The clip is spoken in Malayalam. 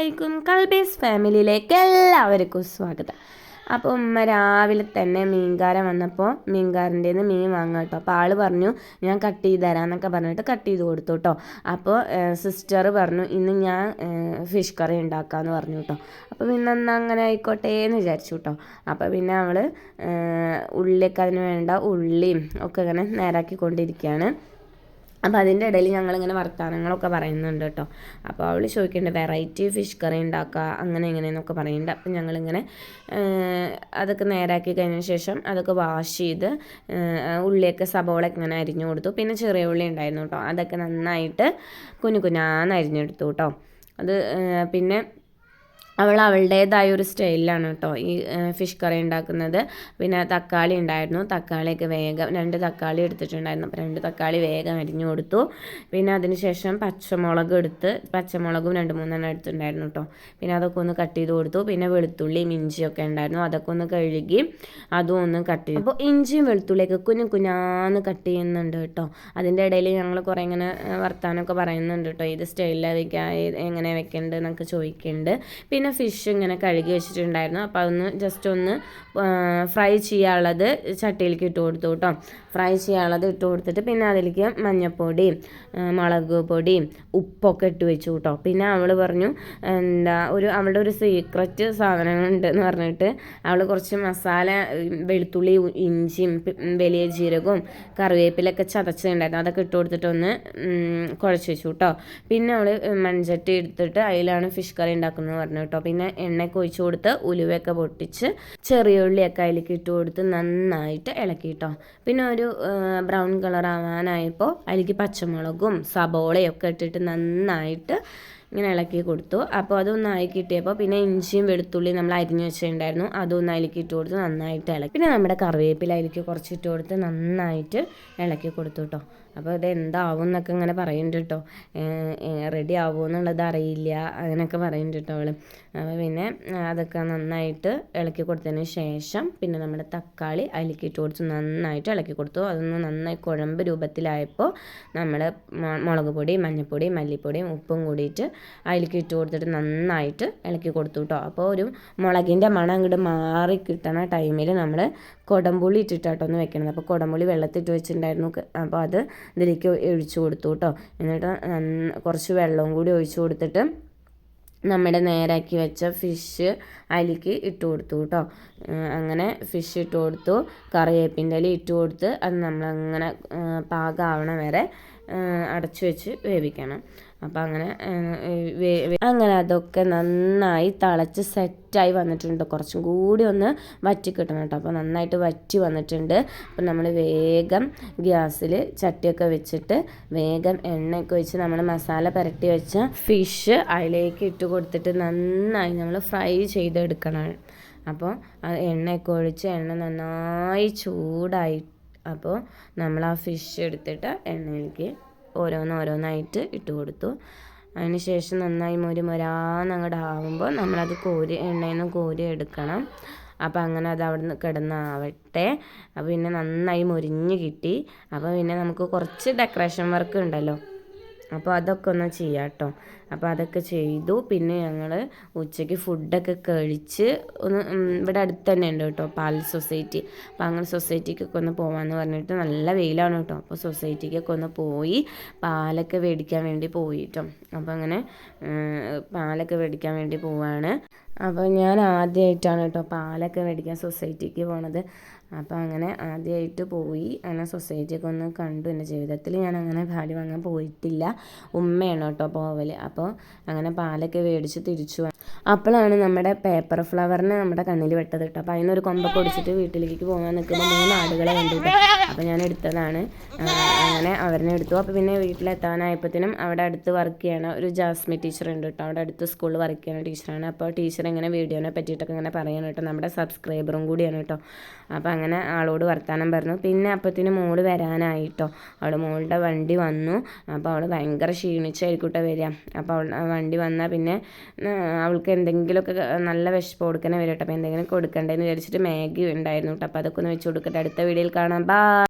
അലൈക്കും. കൽബീസ് ഫാമിലിയിലേക്ക് എല്ലാവർക്കും സ്വാഗതം. അപ്പോൾ ഉമ്മ രാവിലെ തന്നെ മീൻകാരൻ വന്നപ്പോൾ മീൻകാരൻ്റെ മീൻ വാങ്ങാം കേട്ടോ. അപ്പോൾ ആൾ പറഞ്ഞു ഞാൻ കട്ട് ചെയ്ത് തരാമെന്നൊക്കെ പറഞ്ഞിട്ട് കട്ട് ചെയ്ത് കൊടുത്തു കേട്ടോ. അപ്പോൾ സിസ്റ്റർ പറഞ്ഞു ഇന്ന് ഞാൻ ഫിഷ് കറി ഉണ്ടാക്കാമെന്ന് പറഞ്ഞു കേട്ടോ. അപ്പോൾ പിന്നെ എന്നാൽ അങ്ങനെ ആയിക്കോട്ടെ എന്ന് വിചാരിച്ചു കേട്ടോ. അപ്പോൾ പിന്നെ അവൾ ഉള്ളിയൊക്കെ അതിന് വേണ്ട ഉള്ളിയും ഒക്കെ ഇങ്ങനെ നേരാക്കിക്കൊണ്ടിരിക്കുകയാണ്. അപ്പോൾ അതിൻ്റെ ഇടയിൽ ഞങ്ങളിങ്ങനെ വർത്തമാനങ്ങളൊക്കെ പറയുന്നുണ്ട് കേട്ടോ. അപ്പോൾ അവൾ ചോദിക്കേണ്ട വെറൈറ്റി ഫിഷ് കറി ഉണ്ടാക്കുക അങ്ങനെ ഇങ്ങനെയെന്നൊക്കെ പറയുന്നുണ്ട്. അപ്പം ഞങ്ങളിങ്ങനെ അതൊക്കെ നേരാക്കി കഴിഞ്ഞ ശേഷം അതൊക്കെ വാഷ് ചെയ്ത് ഉള്ളിയൊക്കെ സബോള ഇങ്ങനെ അരിഞ്ഞു കൊടുത്തു. പിന്നെ ചെറിയ ഉള്ളി ഉണ്ടായിരുന്നു കേട്ടോ. അതൊക്കെ നന്നായിട്ട് കുഞ്ഞാന്ന് അരിഞ്ഞെടുത്തു കേട്ടോ. അത് പിന്നെ അവളുടേതായ ഒരു സ്റ്റൈലിലാണ് കേട്ടോ ഈ ഫിഷ് കറി ഉണ്ടാക്കുന്നത്. പിന്നെ തക്കാളി ഉണ്ടായിരുന്നു, തക്കാളിയൊക്കെ വേഗം 2 തക്കാളി എടുത്തിട്ടുണ്ടായിരുന്നു. അപ്പോൾ 2 തക്കാളി വേഗം അരിഞ്ഞു കൊടുത്തു. പിന്നെ അതിന് ശേഷം പച്ചമുളകും 2-3 എടുത്തിട്ടുണ്ടായിരുന്നു കേട്ടോ. പിന്നെ അതൊക്കെ ഒന്ന് കട്ട് ചെയ്ത് കൊടുത്തു. പിന്നെ വെളുത്തുള്ളിയും ഇഞ്ചിയൊക്കെ ഉണ്ടായിരുന്നു, അതൊക്കെ ഒന്ന് കഴുകി അതും ഒന്ന് കട്ട് ചെയ്തു. അപ്പോൾ ഇഞ്ചിയും വെളുത്തുള്ളിയൊക്കെ കുഞ്ഞാന്ന് കട്ട് ചെയ്യുന്നുണ്ട് കേട്ടോ. അതിൻ്റെ ഇടയിൽ ഞങ്ങൾ കുറേ ഇങ്ങനെ വർത്താനമൊക്കെ പറയുന്നുണ്ട് കേട്ടോ. ഇത് സ്റ്റൈലിലാണ് വെക്കുക, എങ്ങനെ വെക്കേണ്ടത് എന്നൊക്കെ ചോദിക്കുന്നുണ്ട്. പിന്നെ ഫിഷ് ഇങ്ങനെ കഴുകി വെച്ചിട്ടുണ്ടായിരുന്നു. അപ്പോൾ അതൊന്ന് ജസ്റ്റ് ഒന്ന് ഫ്രൈ ചെയ്യാനുള്ളത് ചട്ടിയിലേക്ക് ഇട്ട് കൊടുത്തു കേട്ടോ. ഫ്രൈ ചെയ്യാനുള്ളത് ഇട്ട് കൊടുത്തിട്ട് പിന്നെ അതിലേക്ക് മഞ്ഞൾപ്പൊടിയും മുളക് പൊടിയും ഉപ്പൊക്കെ ഇട്ട് വെച്ചു കേട്ടോ. പിന്നെ അവൾ പറഞ്ഞു അവളുടെ ഒരു സീക്രറ്റ് സാധനങ്ങളുണ്ട് എന്ന് പറഞ്ഞിട്ട് അവൾ കുറച്ച് മസാല വെളുത്തുള്ളി ഇഞ്ചിയും വലിയ ജീരകവും കറിവേപ്പിലൊക്കെ ചതച്ചിട്ടുണ്ടായിരുന്നു, അതൊക്കെ ഇട്ട് കൊടുത്തിട്ടൊന്ന് കുഴച്ച് വെച്ചു കേട്ടോ. പിന്നെ അവൾ മൺചട്ടി എടുത്തിട്ട് അതിലാണ് ഫിഷ് കറി ഉണ്ടാക്കുന്നത് പറഞ്ഞു കേട്ടോ. പിന്നെ എണ്ണയൊക്കെ ഒഴിച്ച് കൊടുത്ത് ഉലുവയൊക്കെ പൊട്ടിച്ച് ചെറിയ ഉള്ളിയൊക്കെ അതിലേക്ക് ഇട്ട് കൊടുത്ത് നന്നായിട്ട് ഇളക്കി കേട്ടോ. പിന്നെ ഒരു ബ്രൗൺ കളർ ആവാനായപ്പോൾ അതിലേക്ക് പച്ചമുളകും സബോളയും ഒക്കെ ഇട്ടിട്ട് നന്നായിട്ട് ഇങ്ങനെ ഇളക്കി കൊടുത്തു. അപ്പോൾ അതൊന്നായി കിട്ടിയപ്പോൾ പിന്നെ ഇഞ്ചിയും വെളുത്തുള്ളിയും നമ്മൾ അരിഞ്ഞു വെച്ചിട്ടുണ്ടായിരുന്നു, അതൊന്ന് അതിലേക്ക് ഇട്ട് കൊടുത്ത് നന്നായിട്ട് ഇളക്കി. പിന്നെ നമ്മുടെ കറിവേപ്പില അതിലേക്ക് കുറച്ച് ഇട്ട് കൊടുത്ത് നന്നായിട്ട് ഇളക്കി കൊടുത്തു കേട്ടോ. അപ്പോൾ ഇത് എന്താവും എന്നൊക്കെ ഇങ്ങനെ പറയുന്നുണ്ട് കേട്ടോ. റെഡി ആവുമോ എന്നുള്ളത് അറിയില്ല അങ്ങനെയൊക്കെ പറയുന്നുണ്ട് കേട്ടോ അവൾ. അപ്പോൾ പിന്നെ അതൊക്കെ നന്നായിട്ട് ഇളക്കി കൊടുത്തതിന് ശേഷം പിന്നെ നമ്മുടെ തക്കാളി അതിലേക്ക് ഇട്ട് കൊടുത്ത് നന്നായിട്ട് ഇളക്കി കൊടുത്തു. അതൊന്ന് നന്നായി കുഴമ്പ് രൂപത്തിലായപ്പോൾ നമ്മൾ മുളക് പൊടി മഞ്ഞൾപ്പൊടി മല്ലിപ്പൊടിയും ഉപ്പും കൂടിയിട്ട് അതിലേക്ക് ഇട്ട് കൊടുത്തിട്ട് നന്നായിട്ട് ഇളക്കി കൊടുത്തു കേട്ടോ. അപ്പോൾ ഒരു മുളകിൻ്റെ മണം അങ്ങോട്ട് മാറി കിട്ടണ ടൈമിൽ നമ്മൾ കുടംപുളി ഇട്ടിട്ടാട്ടോ ഒന്ന് വെക്കണത്. അപ്പോൾ കുടംപുളി വെള്ളത്തിട്ട് വെച്ചിട്ടുണ്ടായിരുന്നു, അപ്പോൾ അത് ഇതിലേക്ക് ഒഴിച്ചു കൊടുത്തു കേട്ടോ. എന്നിട്ട് കുറച്ച് വെള്ളവും കൂടി ഒഴിച്ചു കൊടുത്തിട്ട് നമ്മുടെ നേരാക്കി വെച്ച ഫിഷ് അതിലേക്ക് ഇട്ട് കൊടുത്തു കേട്ടോ. അങ്ങനെ ഫിഷ് ഇട്ട് കൊടുത്തു, കറിവേപ്പിൻ്റെ ഇല ഇട്ട് കൊടുത്ത് അത് നമ്മളങ്ങനെ പാകമാവണ വരെ അടച്ചു വെച്ച് വേവിക്കണം. അപ്പോൾ അങ്ങനെ അതൊക്കെ നന്നായി തിളച്ച് സെറ്റായി വന്നിട്ടുണ്ട്. കുറച്ചും കൂടി ഒന്ന് വറ്റി കിട്ടണം കേട്ടോ. അപ്പോൾ നന്നായിട്ട് വറ്റി വന്നിട്ടുണ്ട്. അപ്പോൾ നമ്മൾ വേഗം ഗ്യാസിൽ ചട്ടിയൊക്കെ വെച്ചിട്ട് വേഗം എണ്ണയൊക്കെ ഒഴിച്ച് നമ്മൾ മസാല പുരട്ടി വെച്ച ഫിഷ് അതിലേക്ക് ഇട്ട് കൊടുത്തിട്ട് നന്നായി നമ്മൾ ഫ്രൈ ചെയ്തെടുക്കണം. അപ്പോൾ എണ്ണയൊക്കെ ഒഴിച്ച് എണ്ണ നന്നായി ചൂടായി അപ്പോൾ നമ്മൾ ആ ഫിഷ് എടുത്തിട്ട് എണ്ണയിലേക്ക് ഓരോന്നായിട്ട് ഇട്ട് കൊടുത്തു. അതിന് ശേഷം നന്നായി മൊരാന്നങ്ങോട്ട് ആവുമ്പോൾ നമ്മളത് എണ്ണയിൽ നിന്ന് കോരി എടുക്കണം. അപ്പോൾ അങ്ങനെ അത് അവിടെ നിന്ന് കിടന്നാവട്ടെ. അപ്പോൾ പിന്നെ നന്നായി മൊരിഞ്ഞ് കിട്ടി. അപ്പോൾ പിന്നെ നമുക്ക് കുറച്ച് ഡെക്കറേഷൻ വർക്ക് ഉണ്ടല്ലോ, അപ്പോൾ അതൊക്കെ ഒന്ന് ചെയ്യാം കേട്ടോ. അപ്പോൾ അതൊക്കെ ചെയ്തു. പിന്നെ ഞങ്ങൾ ഉച്ചയ്ക്ക് ഫുഡൊക്കെ കഴിച്ച് ഒന്ന് ഇവിടെ അടുത്ത് തന്നെ ഉണ്ട് കേട്ടോ പാൽ സൊസൈറ്റി. അപ്പോൾ അങ്ങനെ സൊസൈറ്റിക്കൊക്കെ ഒന്ന് പോകാമെന്ന് പറഞ്ഞിട്ട് നല്ല വെയിലാണ് കേട്ടോ. അപ്പോൾ സൊസൈറ്റിക്കൊക്കെ ഒന്ന് പോയി പാലൊക്കെ മേടിക്കാൻ വേണ്ടി പോയി കേട്ടോ. അപ്പോൾ അങ്ങനെ പാലൊക്കെ മേടിക്കാൻ വേണ്ടി പോവാണ്. അപ്പോൾ ഞാൻ ആദ്യമായിട്ടാണ് കേട്ടോ പാലൊക്കെ മേടിക്കാൻ സൊസൈറ്റിക്ക് പോണത്. അപ്പോൾ അങ്ങനെ ആദ്യമായിട്ട് പോയി അങ്ങനെ സൊസൈറ്റിയൊക്കെ ഒന്ന് കണ്ടു. എൻ്റെ ജീവിതത്തിൽ ഞാൻ അങ്ങനെ പാല് വാങ്ങാൻ പോയിട്ടില്ല, ഉമ്മയാണ് കേട്ടോ പോവൽ. അപ്പോൾ അങ്ങനെ പാലൊക്കെ മേടിച്ച് തിരിച്ചു. അപ്പോഴാണ് നമ്മുടെ പേപ്പർ ഫ്ലവറിനെ നമ്മുടെ കണ്ണിൽ വെട്ടത് കേട്ടോ. അപ്പോൾ അതിനൊരു കൊമ്പൊക്കെ ഒടിച്ചിട്ട് വീട്ടിലേക്ക് പോകാൻ നിൽക്കുമ്പോൾ 3 ആടുകളെ കണ്ടിട്ട് അപ്പോൾ ഞാൻ എടുത്തതാണ്. അങ്ങനെ അവരെ എടുത്തു. അപ്പോൾ പിന്നെ വീട്ടിലെത്താനായപ്പോഴത്തേനും അവിടെ അടുത്ത് വർക്ക് ചെയ്യണ ഒരു ജാസ്മി ടീച്ചർ ഉണ്ട് കേട്ടോ. അവിടെ അടുത്ത് സ്കൂളിൽ വർക്ക് ചെയ്യണ ടീച്ചറാണ്. അപ്പോൾ ടീച്ചർ ഇങ്ങനെ വീഡിയോനെ പറ്റിയിട്ടൊക്കെ ഇങ്ങനെ പറയണം കേട്ടോ. നമ്മുടെ സബ്സ്ക്രൈബറും കൂടിയാണ് കേട്ടോ. അപ്പോൾ അങ്ങനെ ആളോട് വർത്താനം പറഞ്ഞു. പിന്നെ അപ്പത്തിന് മോള് വരാനായിട്ടോ. മോളുടെ വണ്ടി വന്നു. അപ്പോൾ അവൾ ഭയങ്കര ക്ഷീണിച്ചായിരിക്കട്ടെ വരിക. അപ്പോൾ വണ്ടി വന്നാൽ പിന്നെ അവൾക്ക് എന്തെങ്കിലുമൊക്കെ നല്ല വിശപ്പ് കൊടുക്കണേ വരും കേട്ടോ. അപ്പോൾ എന്തെങ്കിലും കൊടുക്കണ്ടേന്ന് വിചാരിച്ചിട്ട് മാഗി ഉണ്ടായിരുന്നു കേട്ടോ. അപ്പോൾ അതൊക്കെ ഒന്ന് വെച്ച് കൊടുക്കട്ടെ. അടുത്ത വീഡിയോയിൽ കാണാം. ബൈ.